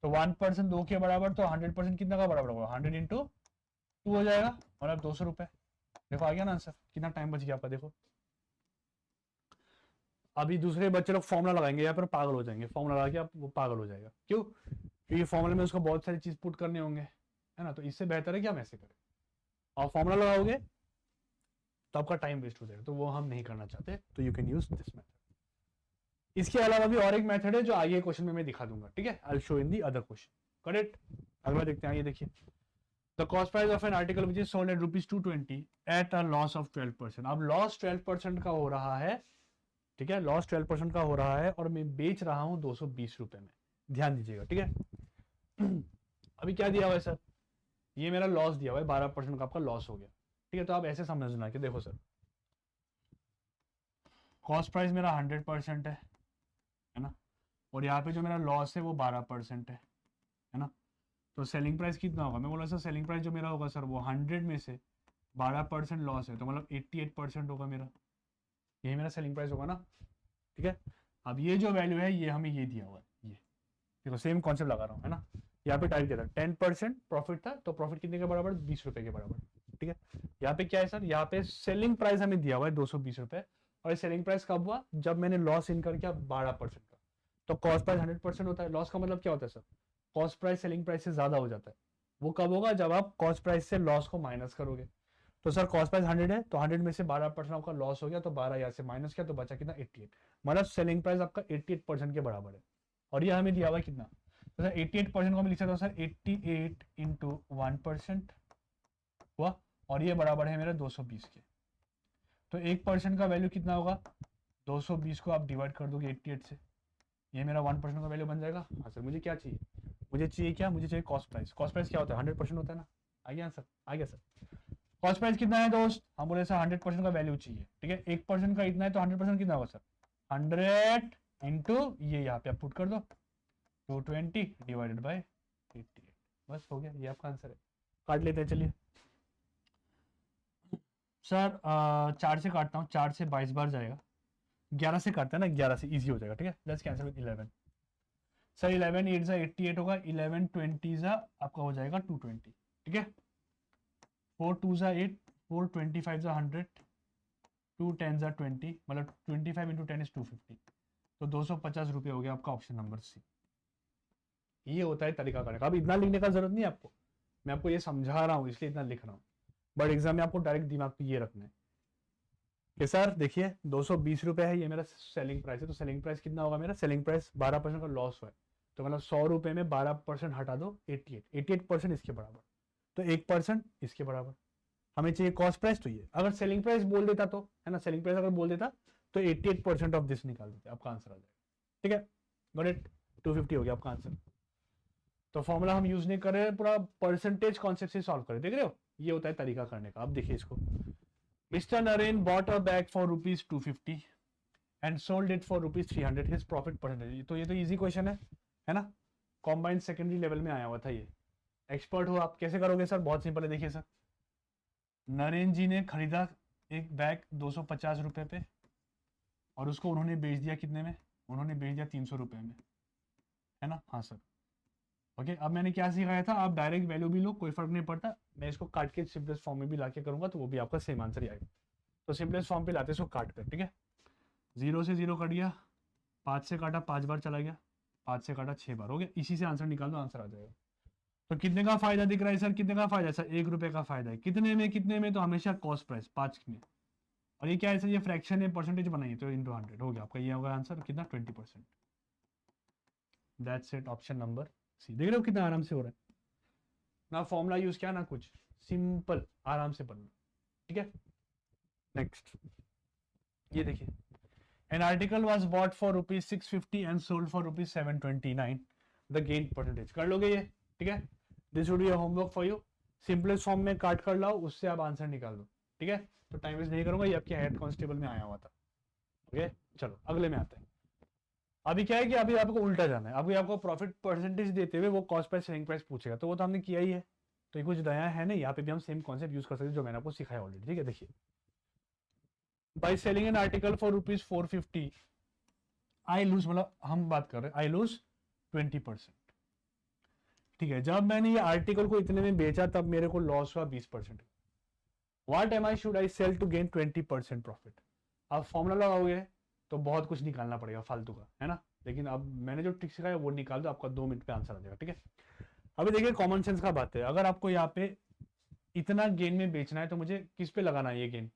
तो 1% 2 के बराबर, तो 100% कितना का बराबर होगा, 100 इंटू 2 हो जाएगा, मतलब 200 रुपए। देखो आ गया ना आंसर, कितना टाइम बच गया आपका, देखो। अभी दूसरे बच्चे लोग फॉर्मुला लगाएंगे यहाँ पर पागल हो जाएंगे, फॉर्मुला लगा के आप वो पागल हो जाएगा, क्यों, क्योंकि फॉर्मुले में उसको बहुत सारी चीज पुट करने होंगे, है ना। तो इससे बेहतर है कि हम ऐसे करें, और फॉर्मुला लगाओगे तो आपका टाइम वेस्ट हो जाएगा, तो वो हम नहीं करना चाहते, तो you can use this method. इसके अलावा भी और एक मेथड है जो आगे क्वेश्चन में मैं दिखा दूंगा, ठीक है, I will show in the other question, correct. अगला देखते हैं, ये देखिए, the cost price of an article which is sold at ₹220 at a loss of 12%। अब लॉस 12% का हो रहा है, ठीक है, लॉस 12% का हो रहा है और मैं बेच रहा हूं 220 रुपए में, ध्यान दीजिएगा, ठीक है। अभी क्या दिया हुआ है सर, ये मेरा लॉस दिया हुआ है, 12% का आपका लॉस हो गया, ठीक है। तो आप ऐसे समझना कि देखो सर, कॉस्ट प्राइस मेरा 100% है ना, और यहाँ पे जो मेरा लॉस है वो 12% है ना। तो सेलिंग प्राइस कितना होगा, मैं बोला सर सेलिंग प्राइस जो मेरा होगा सर वो 100 में से 12% लॉस है, तो मतलब 88% होगा मेरा, यही मेरा सेलिंग प्राइस होगा ना, ठीक है। अब ये जो वैल्यू है ये हमें ये दिया हुआ है, ये देखो सेम कॉन्सेप्ट लगा रहा हूँ, है ना। यहाँ पे टाइप किया था 10% प्रॉफिट था, तो प्रॉफिट कितने के बराबर, 20 रुपए के बराबर, ठीक है। यहाँ पे क्या है सर, यहाँ पे सेलिंग प्राइस हमें दिया हुआ है 220 रुपए, और सेलिंग प्राइस कब हुआ, जब मैंने लॉस इनकर किया 12% का, तो कॉस्ट प्राइस 100% होता है, लॉस का मतलब क्या होता है sir, cost price selling price से ज्यादा हो जाता है, वो कब होगा, जब आप कॉस्ट प्राइस से लॉस को माइनस करोगे। तो सर कॉस्ट प्राइस 100 है, तो 100 में से 12% आपका लॉस हो गया, तो 12 यहाँ से माइनस किया तो बचा कितना, 88, मतलब सेलिंग प्राइस आपका 88% के बराबर है, और ये हमें दिया हुआ कितना, तो सर 88% को हम लिख सकते हो सर 88 इंटू 1% हुआ, और ये बराबर है मेरा 220 के। तो 1% का वैल्यू कितना होगा, 220 को आप डिवाइड कर दोगे 88 से, ये मेरा 1% का वैल्यू बन जाएगा। हाँ सर मुझे क्या चाहिए, मुझे चाहिए क्या, मुझे चाहिए कॉस्ट प्राइस। कॉस्ट प्राइस क्या होता है, 100% होता है ना, आ गया आंसर, आ गया सर। कॉस्ट प्राइस कितना है दोस्त, हम बोले सर 100% का वैल्यू चाहिए, ठीक है। 1% का इतना है, तो 100% कितना होगा सर, 100 इंटू ये यहाँ पे आप पुट कर दो 220 डिवाइडेड बाई 88, बस हो गया, ये आपका आंसर है। काट लेते हैं चलिए। सर 4 से काटता हूँ, 4 से 22 बार जाएगा, 11 से काटता है ना, 11 से इजी हो जाएगा, ठीक है। Let's cancel with 11। सर 11 8 88 होगा, 11 20 आपका हो जाएगा 220, ठीक है। 4 2 8, 4 25 100, 2 10 20, मतलब 25 इंटू 10 इज 250, तो 250 रुपये हो गया आपका ऑप्शन नंबर सी। ये होता है तरीका करने का। अब इतना लिखने का जरूरत नहीं है आपको, मैं आपको ये समझा रहा हूँ इसलिए इतना लिख रहा हूँ, बट एग्जाम में आपको डायरेक्ट दिमाग पे ये रखना है कि सर देखिए 220 रुपये है, ये मेरा सेलिंग प्राइस है, तो सेलिंग प्राइस कितना होगा मेरा, सेलिंग प्राइस 12% का लॉस हुआ है, तो मतलब 100 रुपये में 12% हटा दो 88% इसके बराबर, तो 1% इसके बराबर हमें चाहिए कॉस्ट प्राइस, तो ये अगर सेलिंग प्राइस बोल देता तो है ना, सेलिंग प्राइस अगर बोल देता तो 88% ऑफ दिस निकाल देते, आपका आंसर आ जाएगा, ठीक है। गॉट इट, 250 हो गया आपका आंसर। तो फॉर्मूला हम यूज नहीं कर रहे हैं, पूरा परसेंटेज कॉन्सेप्ट से सॉल्व करें, देख रहे हो, ये होता है तरीका करने का। अब देखिए इसको, mister Naren bought a bag for rupees 250 and sold it for rupees 300, his profit percentage. तो ये तो इजी क्वेश्चन है ना, कॉम्बाइंड सेकेंडरी लेवल में आया हुआ था ये। एक्सपर्ट हो आप, कैसे करोगे सर, बहुत सिंपल है, देखिए सर, नरेन जी ने खरीदा एक बैग 250 रुपए पे और उसको उन्होंने बेच दिया कितने में, उन्होंने बेच दिया 300 रुपए में, है ना, हाँ सर। ओके, अब मैंने क्या सिखाया था, आप डायरेक्ट वैल्यू भी लो, कोई फर्क नहीं पड़ता, मैं इसको काट के सिंपलेस्ट फॉर्म में भी लाके करूंगा तो वो भी आपका सेम आंसर ही आएगा। तो सिंपलेस्ट फॉर्म पे लाते इसको काट कर, ठीक है। 0 से 0 कट गया, 5 से काटा 5 बार चला गया, 5 से काटा 6 बार हो गया, इसी से आंसर निकाल दो, आंसर आ जाएगा। तो कितने का फायदा दिख रहा है सर, कितने का फायदा है सर, 1 रुपये का फायदा है, कितने में, तो हमेशा कॉस्ट प्राइस 5 में, और ये क्या है सर, ये फ्रैक्शन है, परसेंटेज बनाइए, तो इंटू 100 हो गया आपका, ये होगा आंसर कितना, 20%। That's it, option number C. देख रहे हो कितना आराम से हो रहा है ना, फॉर्मूला यूज किया ना कुछ, सिंपल, आराम से पढ़ना, ठीक है। नेक्स्ट, ये देखिए, an article was bought for rupees 650 and sold for rupees 729, the gain percentage, कर लोगे ये, ठीक है। This would be homework for you, simplest form में काट कर लाओ, उससे आप आंसर निकाल दो, ठीक है। तो टाइम वेस्ट नहीं करूंगा, ये आपके हेड कांस्टेबल में आया हुआ था, ओके। चलो अगले में आते हैं। अभी क्या है कि अभी आपको उल्टा जाना है, अभी आपको प्रॉफिट परसेंटेज देते हुए वो कॉस्ट प्राइस सेलिंग प्राइस पूछेगा, तो वो तो हमने किया ही है, तो ये कुछ नया है नहीं, यहाँ पे भी हम सेम कॉन्सेप्ट यूज कर सकते हैं जो मैंने आपको सिखाया ऑलरेडी, ठीक है। देखिए, by selling an article for rupees 450 I lose, मतलब हम बात कर रहे हैं आई लूज 20%, ठीक है। जब मैंने ये आर्टिकल को इतने में बेचा तब मेरे को लॉस हुआ 20%। What am I should I sell to gain 20% profit. आप फॉर्मूला लगाओगे तो बहुत कुछ निकालना पड़ेगा फालतू का, है ना, लेकिन अब मैंने जो ट्रिक सिखाया वो निकाल दो, आपका 2 मिनट पे आंसर आ जाएगा, ठीक है। अभी देखिए कॉमन सेंस का बात है, अगर आपको यहाँ पे इतना गेन में बेचना है तो मुझे किस पे लगाना है, ये गेन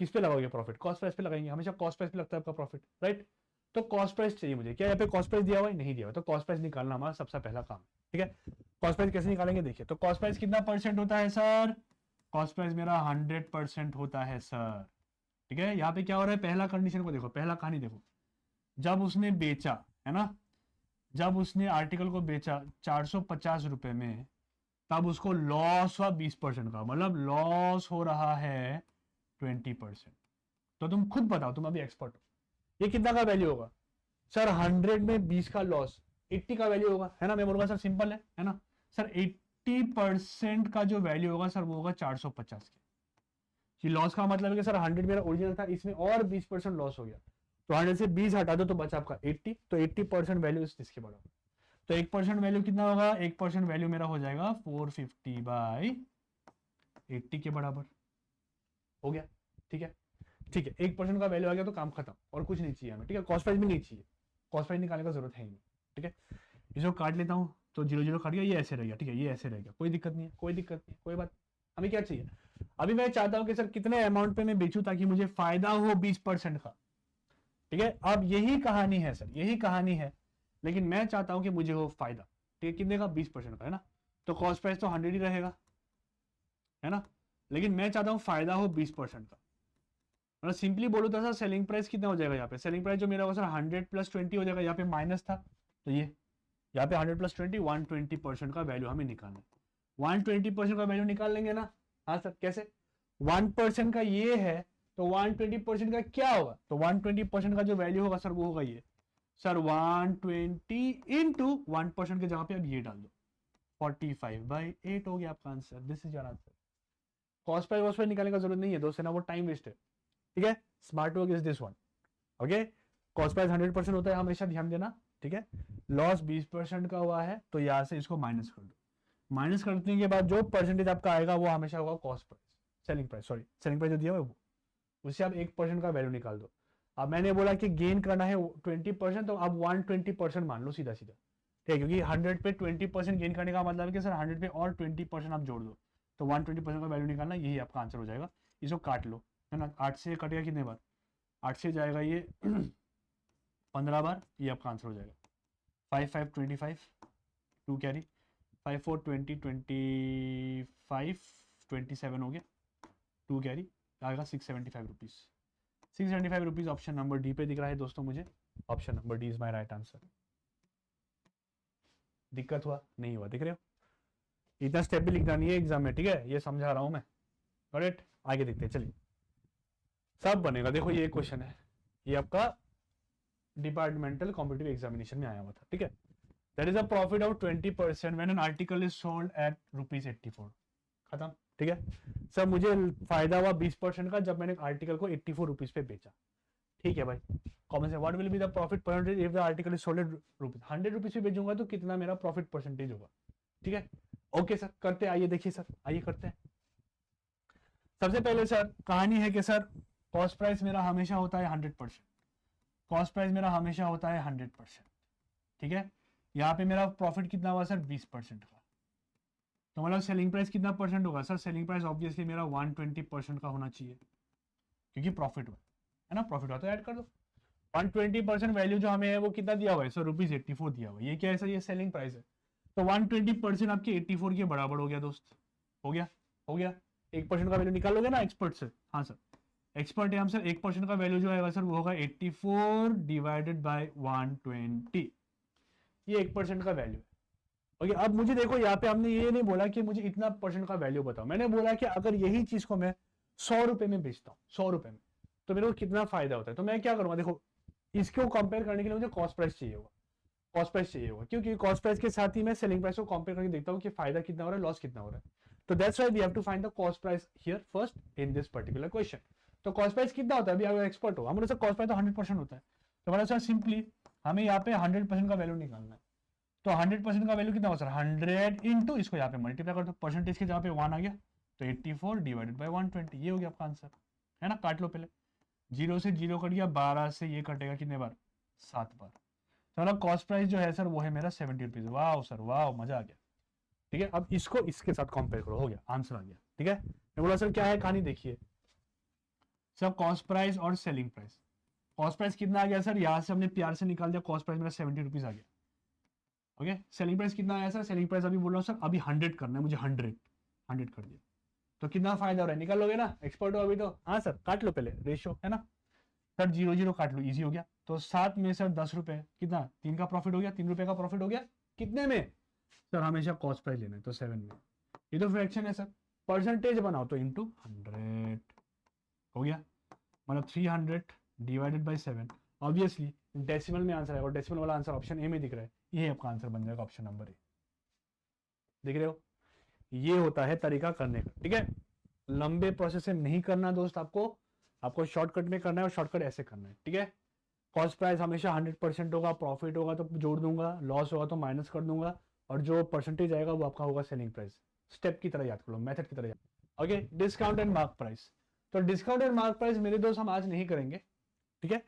किस पे लगाओगे, प्रॉफिट कॉस्ट प्राइस पे लगाएंगे, हमेशा कॉस्ट प्राइस पे लगता है आपका प्रॉफिट, राइट। तो कॉस्ट प्राइस चाहिए मुझे, क्या यहाँ पे कॉस्ट प्राइस दिया हुआ है, नहीं दिया हुआ, तो कॉस्ट प्राइस निकालना हमारा सबसे पहला काम है, ठीक है। कॉस्ट प्राइस कैसे निकालेंगे, देखिए, तो कॉस्ट प्राइस कितना परसेंट होता है सर, कॉस्ट प्राइस मेरा 100% होता है सर, ठीक है। यहाँ पे क्या हो रहा है, पहला कंडीशन को देखो, पहला कहानी देखो, जब उसने बेचा, है ना, जब उसने आर्टिकल को बेचा 450 रुपए में, तब उसको लॉस हुआ 20% का, मतलब लॉस हो रहा है 20%। तो तुम खुद बताओ, तुम अभी एक्सपर्ट हो, ये कितना का वैल्यू होगा सर, 100 में 20 का लॉस 80 का वैल्यू होगा, है ना। मैं बोलूंगा सर सिंपल है ना सर, 80% का जो वैल्यू होगा सर वो होगा 450 के। लॉस का मतलब है कि सर 100 मेरा ओरिजिनल था, इसमें और 20% लॉस हो गया, तो 100 से 20 हटा दो तो बचा आपका 80, तो 80% वैल्यू इसके बराबर, तो 1% वैल्यू कितना होगा, 1% वैल्यू मेरा हो जाएगा 450 बाई 80 के बराबर, हो गया, ठीक है। ठीक है, 1% का वैल्यू आ गया तो काम खत्म, और कुछ नहीं चाहिए हमें, ठीक है। कॉस्ट प्राइस भी नहीं चाहिए, कॉस्ट प्राइस निकालने का जरूरत है ही नहीं, ठीक है। इसको काट लेता हूँ तो 0 0 कट गया, ये ऐसे रह गया, ठीक है, ये ऐसे रह गया, कोई दिक्कत नहीं है, कोई दिक्कत नहीं, कोई बात। हमें क्या चाहिए, अभी मैं चाहता हूँ कि सर कितने अमाउंट पे मैं बेचूं ताकि मुझे फायदा हो 20% का, ठीक है। अब यही कहानी है सर, यही कहानी है, लेकिन मैं चाहता हूं कि मुझे हो फायदा, ठीक है, कितने का, 20% का, है ना। तो कॉस्ट प्राइस तो 100 ही रहेगा, है ना, लेकिन मैं चाहता हूं फायदा हो 20% का, मतलब सिंपली बोलो तो सर सेलिंग प्राइस कितना हो जाएगा, यहाँ पे सेलिंग प्राइस जो मेरा होगा सर 100 + 20 हो जाएगा, यहाँ पे माइनस था, तो ये यहाँ पे 100 + 20 120% का वैल्यू हमें निकालना है, 120% का वैल्यू निकाल लेंगे ना। हाँ सर, कैसे, 1% का ये है, तो 120% का क्या होगा, तो 120% का जो वैल्यू होगा सर वो होगा ये सर 120 इंटू 1% की जगह पे अब ये डाल दो, 45/8 हो गया आपका answer, this is your answer. Cost price वॉस्ट प्राइस निकालने का जरूरत नहीं है दोस्त, है ना, वो टाइम वेस्ट है। ठीक है, smart work is this one. Okay, cost price 100% होता है, हमेशा ध्यान देना। ठीक है, लॉस 20% का हुआ है तो यहाँ से इसको माइनस कर दो। माइनस करने के बाद जो परसेंटेज आपका आएगा वो हमेशा होगा cost price, selling price, sorry selling price जो दिया हुआ है वो, उससे आप 1% का वैल्यू निकाल दो। अब मैंने बोला कि गेन करना है 20%, तो आप 120% मान लो सीधा सीधा। ठीक है, क्योंकि 100 पे 20% गेन करने का मतलब है कि सर 100 पे और 20% आप जोड़ दो, तो 120% का वैल्यू निकालना, यही आपका आंसर हो जाएगा। इसको काट लो, है ना, 8 से कटेगा कितने बार, 8 से जाएगा ये 15 बार, ये आपका आंसर हो जाएगा। 5 5 25, 2 कैरी, 5 4 20 25 27 हो गया, 2 कैरी आएगा 675 rupees. 675 rupees option number D पे दिख रहा है दोस्तों मुझे। Option number D is my right answer. दिक्कत हुआ नहीं हुआ, दिख रहे हो, इतना स्टेप भी लिखना नहीं है एग्जाम में, ठीक है, ये समझा रहा हूं मैं। करेक्ट, आगे देखते हैं, चलिए सब बनेगा। देखो ये क्वेश्चन है, ये आपका डिपार्टमेंटल कॉम्पिटिटिव एग्जामिनेशन में आया हुआ था। ठीक है, that is a profit of 20% when an article is sold at ₹84। खत्म। ठीक है सर, मुझे फायदा हुआ 20% का जब मैंने आर्टिकल को 84 रुपीज पे बेचा। ठीक है भाई, कॉमन से what will be the profit percentage if the article is sold at ₹100। 100 rupees पे बेचूंगा तो कितना मेरा प्रॉफिट परसेंटेज होगा। ठीक है, ओके सर, करते हैं, आइए देखिए सर, आइए करते हैं। सबसे पहले सर कहानी है कि सर कॉस्ट प्राइस मेरा हमेशा होता है 100%, कॉस्ट प्राइस मेरा हमेशा होता है 100%। ठीक है, यहाँ पे मेरा प्रॉफिट कितना हुआ सर, 20% का, तो मतलब सेलिंग प्राइस कितना परसेंट होगा सर, सेलिंग प्राइस ऑब्वियसली मेरा 120% का होना चाहिए, क्योंकि प्रॉफिट हुआ है ना, प्रॉफिट हुआ तो ऐड कर दो। 120% वैल्यू जो हमें है वो कितना दिया हुआ है सर, ₹84 दिया हुआ है। ये क्या है सर, ये सेलिंग प्राइस है, तो 120% आपके 84 के बराबर हो गया दोस्त, हो गया, हो गया। 1% का वैल्यू निकाल लोगे ना एक्सपर्ट से, हाँ सर एक्सपर्ट है हम सर, 1% का वैल्यू जो आएगा सर वो होगा 84 डिवाइडेड बाय 120, ये 1% का वैल्यू है। ओके, अब मुझे देखो यहाँ पे हमने ये नहीं बोला कि मुझे इतना परसेंट का वैल्यू बताओ, मैंने बोला कि अगर यही चीज को मैं 100 रुपए में बेचता हूँ, 100 रुपए में, तो मेरे को कितना फायदा होता है। तो मैं क्या करूंगा, देखो इसको कंपेयर करने के लिए मुझे कॉस्ट प्राइस चाहिए होगा, कॉस्ट प्राइस चाहिए होगा, क्योंकि कॉस्ट प्राइस के साथ ही मैं सेलिंग प्राइस को कंपेयर करके देखता हूँ कि फायदा कितना हो रहा है, लॉस कितना हो रहा है। तो that's why we have to find the cost price here first in this particular question. तो कॉस्ट प्राइस कितना होता है, अभी अगर एक्सपर्ट हो, हमारे कॉस्ट प्राइस तो 100% होता है, तो हमारा सर सिंपली हमें यहाँ पे 100% का वैल्यू निकालना है। तो 100% का वैल्यू कितना होगा सर, 100 इंटू इसको यहाँ पे मल्टीप्लाई कर दो, परसेंटेज के जहाँ पे 1 आ गया, तो 84 डिवाइडेड बाय 120, ये हो गया आपका आंसर, है ना। काट लो पहले, 0 से 0 कट गया, 12 से ये कटेगा कितने बार, 7 बार। तो मतलब कॉस्ट प्राइस जो है सर वो है मेरा 70 रुपीज। वाह सर वाह, मजा आ गया। ठीक है, अब इसको इसके साथ कंपेयर करो, हो गया, आंसर आ गया। ठीक है, मैं बोला सर क्या है कहानी, देखिए सर कॉस्ट प्राइस और सेलिंग प्राइस। कॉस्ट प्राइस कितना आ गया सर, यहाँ से हमने प्यार से निकाल दिया, कॉस्ट प्राइस मेरा 70 रुपीज आ गया। ओके, सेलिंग प्राइस कितना आया सर, सेलिंग प्राइस अभी बोल रहा हूँ सर, अभी 100 करना है मुझे, 100 कर दिया, तो कितना फायदा हो रहा है, निकाल लोगे ना, एक्सपर्ट हो अभी तो। हाँ सर, काट लो पहले रेशियो, है ना सर, 0 0 काट लो, इजी हो गया। तो 7 में सर 10 रुपए, कितना, 3 का प्रॉफिट हो गया, 3 रुपए का प्रॉफिट हो गया, कितने में सर, हमेशा कॉस्ट प्राइस लेना है तो 7 में। ये तो फ्रैक्शन है सर, परसेंटेज बनाओ तो इंटू 100 हो गया, मतलब 300 डिवाइडेड बाई 7। ऑब्वियसली डेसिमल में आंसर आएगा, और डेसिमल वाला आंसर ऑप्शन ए में दिख रहा है, ये आपका आंसर बन जाएगा ऑप्शन नंबर ए। दिख रहे हो, ये होता है तरीका करने का। ठीक है, लंबे प्रोसेस से नहीं करना दोस्त, आपको शॉर्टकट में करना है, और शॉर्टकट ऐसे करना है। ठीक है, कॉस्ट प्राइस हमेशा 100% होगा, प्रॉफिट होगा तो जोड़ दूंगा, लॉस होगा तो माइनस कर दूंगा, और जो परसेंटेज आएगा वो आपका होगा सेलिंग प्राइस। स्टेप की तरह याद कर लो, मेथड की तरह याद। Okay, discount and mark price. तो डिस्काउंट एंड मार्क प्राइस मेरे दोस्त हम आज नहीं करेंगे। ठीक है,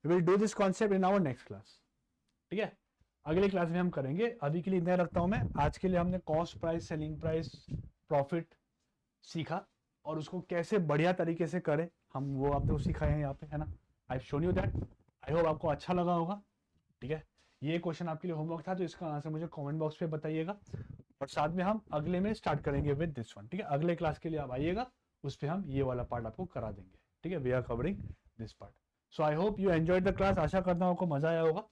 we will do this concept in our next class. ठीक है, अगले क्लास में हम करेंगे। अभी के लिए इतना रखता हूं मैं। आज के लिए हमने cost price, selling price, profit सीखा, और उसको कैसे बढ़िया तरीके से करें हम, वो आपको सिखाए हैं यहाँ पे, है ना। I shown you that, I hope आपको अच्छा लगा होगा। ठीक है, ये क्वेश्चन आपके लिए होमवर्क था, तो इसका आंसर मुझे कमेंट बॉक्स पे बताइएगा, और साथ में हम अगले में स्टार्ट करेंगे विद दिस वन। ठीक है, अगले क्लास के लिए आप आइएगा, उस पर हम ये वाला पार्ट आपको करा देंगे। ठीक है, we are covering this part. So I hope you enjoyed the class, आशा करता हूँ आपको मजा आया होगा।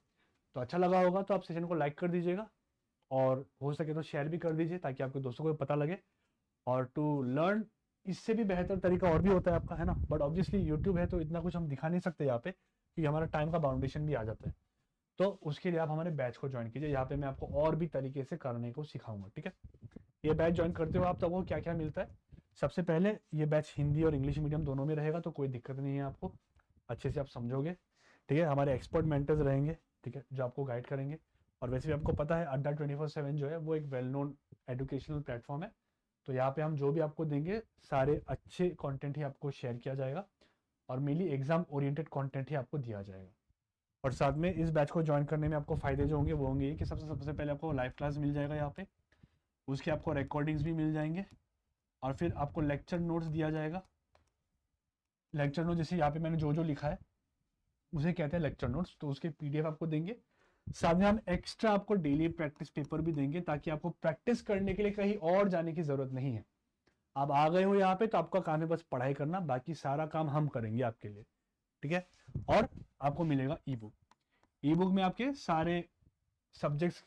तो अच्छा लगा होगा तो आप सेशन को लाइक कर दीजिएगा, और हो सके तो शेयर भी कर दीजिए, ताकि आपके दोस्तों को पता लगे। और टू लर्न, इससे भी बेहतर तरीका और भी होता है आपका, है ना, बट ऑब्वियसली यूट्यूब है तो इतना कुछ हम दिखा नहीं सकते यहाँ पे, क्योंकि हमारा टाइम का बाउंडेशन भी आ जाता है। तो उसके लिए आप हमारे बैच को ज्वाइन कीजिए, यहाँ पे मैं आपको और भी तरीके से करने को सिखाऊंगा। ठीक है, ये बैच ज्वाइन करते हो आप, तो आपको क्या क्या मिलता है, सबसे पहले ये बैच हिंदी और इंग्लिश मीडियम दोनों में रहेगा, तो कोई दिक्कत नहीं है आपको, अच्छे से आप समझोगे। ठीक है, हमारे एक्सपर्ट मेंटर्स रहेंगे, ठीक है, जो आपको गाइड करेंगे। और वैसे भी आपको पता है अड्डा 24/7 जो है वो एक वेल नोन एजुकेशनल प्लेटफॉर्म है। तो यहाँ पे हम जो भी आपको देंगे सारे अच्छे कंटेंट ही आपको शेयर किया जाएगा, और मेनली एग्जाम ओरिएंटेड कंटेंट ही आपको दिया जाएगा। और साथ में इस बैच को ज्वाइन करने में आपको फ़ायदे जो होंगे वो होंगे ये कि सबसे पहले आपको लाइव क्लास मिल जाएगा यहाँ पे, उसके आपको रिकॉर्डिंग्स भी मिल जाएंगे, और फिर आपको लेक्चर नोट्स दिया जाएगा। लेक्चर नोट जैसे यहाँ पे मैंने जो जो लिखा है उसे कहते हैं लेक्चर नोट्स, तो उसके पीडीएफ आपको देंगे। साथ में हम एक्स्ट्रा आपको डेली प्रैक्टिस पेपर भी देंगे, ताकि आपको प्रैक्टिस करने के लिए कहीं और जाने की ज़रूरत नहीं है। आप आ गए हो यहाँ पे तो आपका काम है बस पढ़ाई करना, बाकी सारा काम हम करेंगे आपके लिए। ठीक है, और आपको मिलेगा ई बुक। ई बुक में आपके सारे सब्जेक्ट्स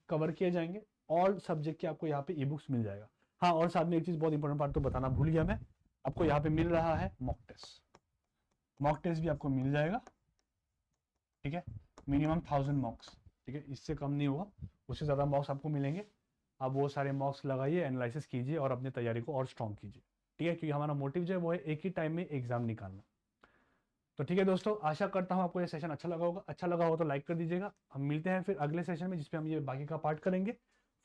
कवर किए जाएंगे, ऑल सब्जेक्ट के आपको यहाँ पे ई बुक्स मिल जाएगा। हाँ, और साथ में एक चीज़ बहुत इंपॉर्टेंट पार्ट तो बताना भूल गया मैं, आपको यहाँ पे मिल रहा है मॉक टेस्ट। मॉक टेस्ट भी आपको मिल जाएगा, ठीक है, मिनिमम 1000 मॉक्स, ठीक है, इससे कम नहीं होगा, उससे ज़्यादा मॉक्स आपको मिलेंगे। आप वो सारे मॉक्स लगाइए, एनालिसिस कीजिए और अपनी तैयारी को और स्ट्रॉन्ग कीजिए। ठीक है, क्योंकि हमारा मोटिव जो है वो है एक ही टाइम में एग्जाम निकालना। तो ठीक है दोस्तों, आशा करता हूँ आपको ये सेशन अच्छा लगा होगा। अच्छा लगा हो तो लाइक कर दीजिएगा। हम मिलते हैं फिर अगले सेशन में, जिसपे हम ये बाकी का पार्ट करेंगे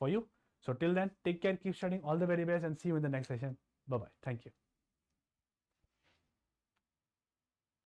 for you. So till then take care, keep studying, all the very best and see you in the next session. Bye bye, thank you.